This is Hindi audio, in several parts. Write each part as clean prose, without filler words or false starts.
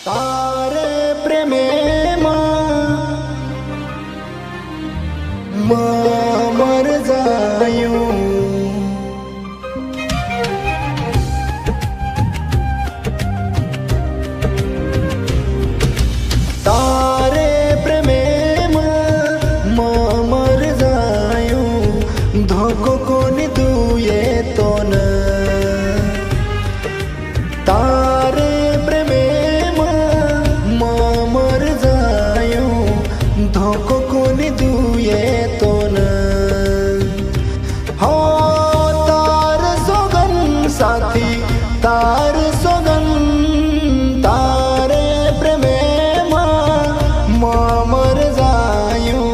तारे प्रेमे मर जायूं। तारे प्रेमे मर जायूं। धोको कोनी दूये तो न तारे प्रेमे मर जायूं। धोको कोनी दूये तो न हो तार सोगन साथी तार सोगन। तारे प्रेमे मर जायूं।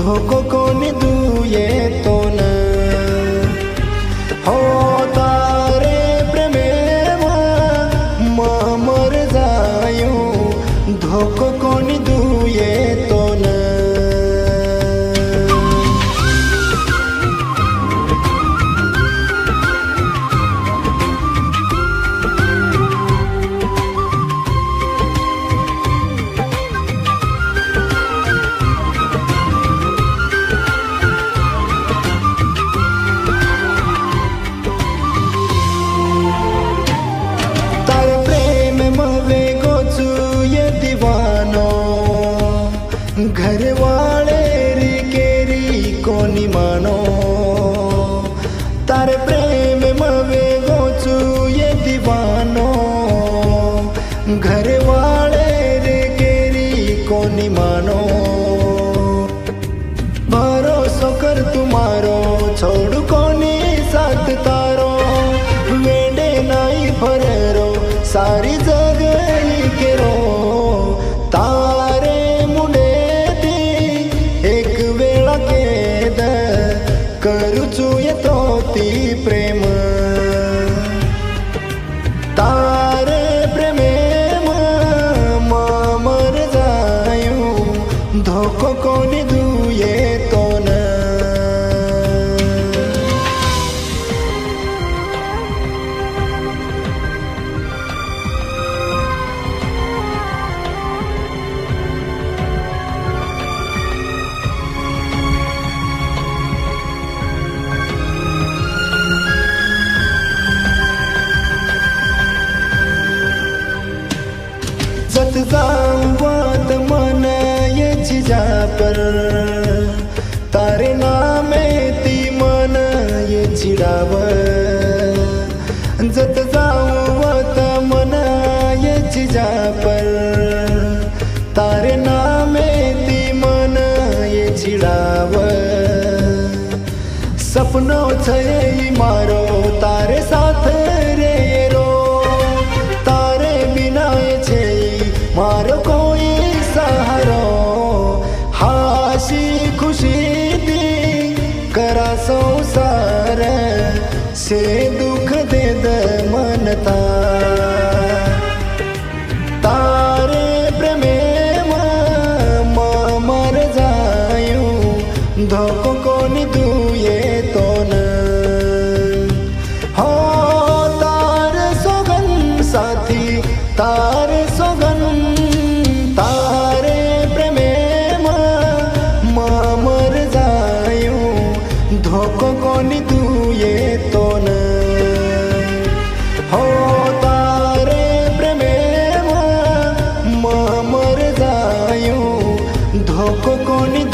धोको कोनी दूये तो न हो तारे प्रेमे मर जायूं। धोको कोनी दूये तो न घर वाले री केरी कोनी मानो। तारे प्रेम मवे गोचू ये दीवानो। घर वाले रे केरी कोनी मानो। भरोसो कर तुम्हारो छोड़ कोनी साथ तारो। वेडे नाई फरेरो सारी जगह ही केरो। तारे करूचू येतो ती प्रेम। तारे प्रेमे मर जायूं। धोको कोनी दूये तो न जत जाऊं मन ये जिजा पर। तारे नामे ती मन ये चिड़ाव। जत जाऊं मन ये जिजा पर। तारे नामे ती मन ये चिड़ाव। सपनो छे मारो तारे साथ रे रो। तारे बिना छे मारो कोई सहारो। हासी खुशी दी करा संसार से दुख दे द मनता। तारे प्रेमे मर जायूं। धोको कोनी दूये तो न हो तार सोगन साथी तार सोगन। तारे प्रेमे मर जायूं। धोको कोनी दूये तो न हो तारे प्रेमे मर जायूं। धोको कोनी